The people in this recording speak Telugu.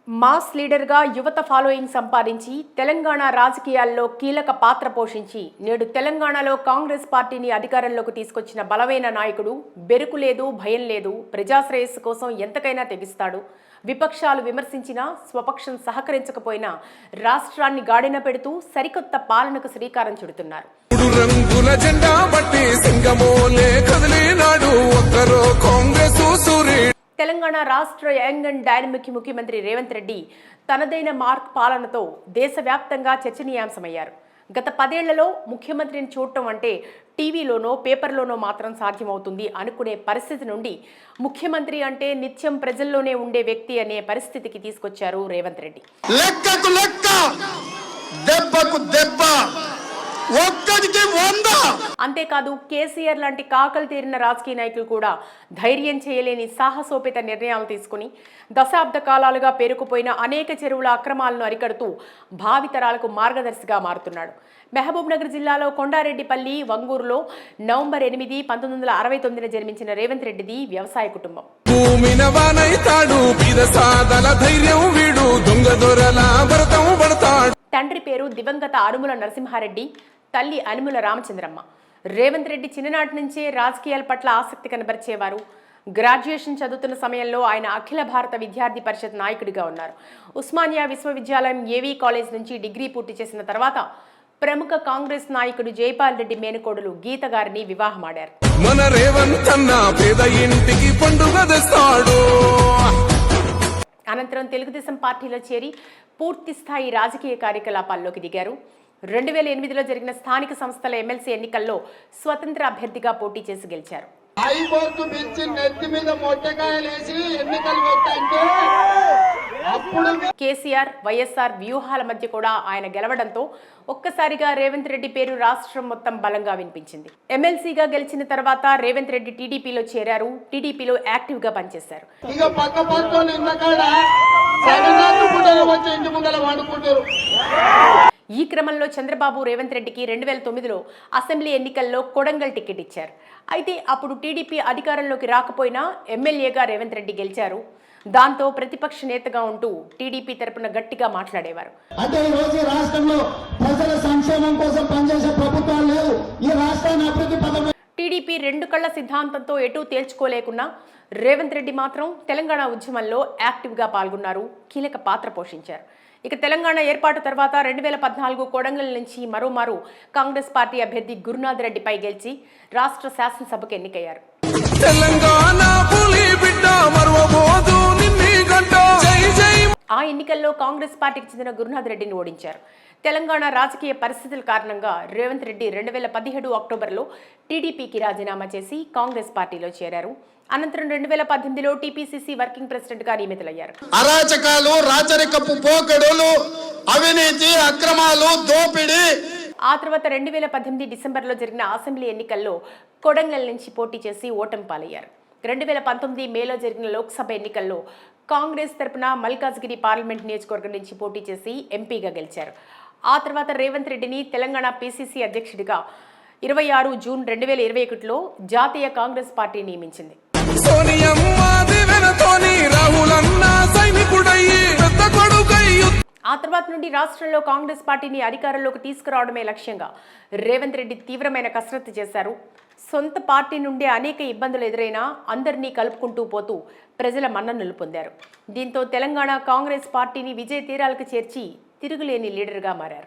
మాస్ లీడర్గా యువత ఫాలోయింగ్ సంపాదించి తెలంగాణ రాజకీయాల్లో కీలక పాత్ర పోషించి నేడు తెలంగాణలో కాంగ్రెస్ పార్టీని అధికారంలోకి తీసుకొచ్చిన బలమైన నాయకుడు. బెరుకు లేదు, భయం లేదు, ప్రజాశ్రేయస్సు కోసం ఎంతకైనా తెగిస్తాడు. విపక్షాలు విమర్శించినా, స్వపక్షం సహకరించకపోయినా రాష్ట్రాన్ని గాడిన పెడుతూ సరికొత్త పాలనకు శ్రీకారం చుడుతున్నారు. తెలంగాణ రాష్ట్ర యంగ్ అండ్ డైనమిక్ ముఖ్యమంత్రి రేవంత్ రెడ్డి తనదైన మార్క్ పాలనతో దేశవ్యాప్తంగా చర్చనీయాంశమయ్యారు. గత 10 ఏళ్లలో ముఖ్యమంత్రిని చూడటం అంటే టీవీలోనో పేపర్లోనో మాత్రం సాధ్యమవుతుంది అనుకునే పరిస్థితి నుండి ముఖ్యమంత్రి అంటే నిత్యం ప్రజల్లోనే ఉండే వ్యక్తి అనే పరిస్థితికి తీసుకొచ్చారు రేవంత్ రెడ్డి. అంతేకాదు కేసీఆర్ లాంటి కాకలు తీరిన రాజకీయ నాయకులు కూడా ధైర్యం చేయలేని సాహసోపేత నిర్ణయాలు తీసుకుని దశాబ్ద కాలాలుగా పేరుకుపోయిన అనేక చెరువుల అక్రమాలను అరికడుతూ భావితరాలకు మార్గదర్శిగా మారుతున్నాడు. మహబూబ్ నగర్ జిల్లాలో కొండారెడ్డిపల్లి వంగూరులో నవంబర్ 8, 1969 జన్మించిన రేవంత్ రెడ్డిది వ్యవసాయ కుటుంబం. తండ్రి పేరు దివంగత అనుముల నరసింహారెడ్డి, తల్లి అనుముల రామచంద్రమ్మ. రేవంత్ రెడ్డి చిన్ననాటి నుంచే రాజకీయాల పట్ల ఆసక్తి కనబరిచేవారు. గ్రాడ్యుయేషన్ చదువుతున్న సమయంలో ఆయన అఖిల భారత విద్యార్థి పరిషత్ నాయకుడిగా ఉన్నారు. ఉస్మానియా విశ్వవిద్యాలయం ఏవీ కాలేజ్ నుంచి డిగ్రీ పూర్తి చేసిన తర్వాత ప్రముఖ కాంగ్రెస్ నాయకుడు జైపాల్ రెడ్డి మేనకోడలు గీత గారిని వివాహమాడారు. అనంతరం తెలుగుదేశం పార్టీలో చేరి పూర్తి స్థాయి రాజకీయ కార్యకలాపాల్లోకి దిగారు. 2008లో జరిగిన స్థానిక సంస్థల ఎమ్మెల్సీ ఎన్నికల్లో స్వతంత్ర అభ్యర్థిగా పోటీ చేసి గెలిచారు. కేసీఆర్, వైఎస్ఆర్ వ్యూహాల మధ్య కూడా ఆయన గెలవడంతో ఒక్కసారిగా రేవంత్ రెడ్డి పేరు రాష్ట్రం మొత్తం బలంగా వినిపించింది. ఎమ్మెల్సీగా గెలిచిన తర్వాత రేవంత్ రెడ్డి టీడీపీలో చేరారు. టీడీపీలో యాక్టివ్ గా పనిచేశారు. ఈ క్రమంలో చంద్రబాబు రేవంత్ రెడ్డికి 2009లో అసెంబ్లీ ఎన్నికల్లో కొడంగల్ టికెట్ ఇచ్చారు. అయితే అప్పుడు టీడీపీ అధికారంలోకి రాకపోయినా ఎమ్మెల్యేగా రేవంత్ రెడ్డి గెలిచారు. దాంతో ప్రతిపక్ష నేతగా ఉంటూ టీడీపీ తరపున గట్టిగా మాట్లాడేవారు. అంటే ఈ రోజు రాష్ట్రంలో ప్రజల సంక్షేమం కోసం పనిచేసే ప్రభుత్వాలు లేవు. ఈ రాష్ట్రాన్ని అభివృద్ధి టీడీపీ 2 కళ్ల సిద్ధాంతంతో ఎటూ తేల్చుకోలేకున్నా రేవంత్ రెడ్డి మాత్రం తెలంగాణ ఉద్యమంలో యాక్టివ్గా పాల్గొన్నారు, కీలక పాత్ర పోషించారు. ఇక తెలంగాణ ఏర్పాటు తర్వాత 2014 కొడంగల్ నుంచి మరోమారు కాంగ్రెస్ పార్టీ అభ్యర్థి గురునాథ్ రెడ్డిపై గెలిచి రాష్ట్ర శాసనసభకు ఎన్నికయ్యారు. ఆ ఎన్నికల్లో కాంగ్రెస్ పార్టీకి చెందిన గురునాథ్ రెడ్డిని ఓడించారు. తెలంగాణ రాజకీయ పరిస్థితుల కారణంగా రేవంత్ రెడ్డి 2017 అక్టోబర్లో టీడీపీకి రాజీనామా చేసి కాంగ్రెస్ పార్టీలో చేరారు. అనంతరం 2018లో టీపీసీసీ వర్కింగ్ ప్రెసిడెంట్ గా నియమితులయ్యారు. అరాచకాలు, రాచరికపు పోకడలు, అవినీతి, అక్రమాలు, దోపిడీ. ఆ తర్వాత 2018 డిసెంబర్లో జరిగిన అసెంబ్లీ ఎన్నికల్లో కొడంగల్ నుంచి పోటీ చేసి ఓటమి పాలయ్యారు. 2019 మేలో జరిగిన లోక్సభ ఎన్నికల్లో కాంగ్రెస్ తరపున మల్కాజ్గిరి పార్లమెంట్ నియోజకవర్గం నుంచి పోటీ చేసి ఎంపీగా గెలిచారు. ఆ తర్వాత రేవంత్ రెడ్డిని తెలంగాణ పీసీసీ అధ్యక్షుడిగా 26 జూన్ 2021లో జాతీయ కాంగ్రెస్ పార్టీ నియమించింది. ఆ తర్వాత నుండి రాష్ట్రంలో కాంగ్రెస్ పార్టీని అధికారంలోకి తీసుకురావడమే లక్ష్యంగా రేవంత్ రెడ్డి తీవ్రమైన కసరత్తు చేశారు. సొంత పార్టీ నుండి అనేక ఇబ్బందులు ఎదురైనా అందరినీ కలుపుకుంటూ పోతూ ప్రజల మన్ననలు పొందారు. దీంతో తెలంగాణ కాంగ్రెస్ పార్టీని విజయ తీరాలకు చేర్చి తిరుగులేని లీడర్గా మారారు.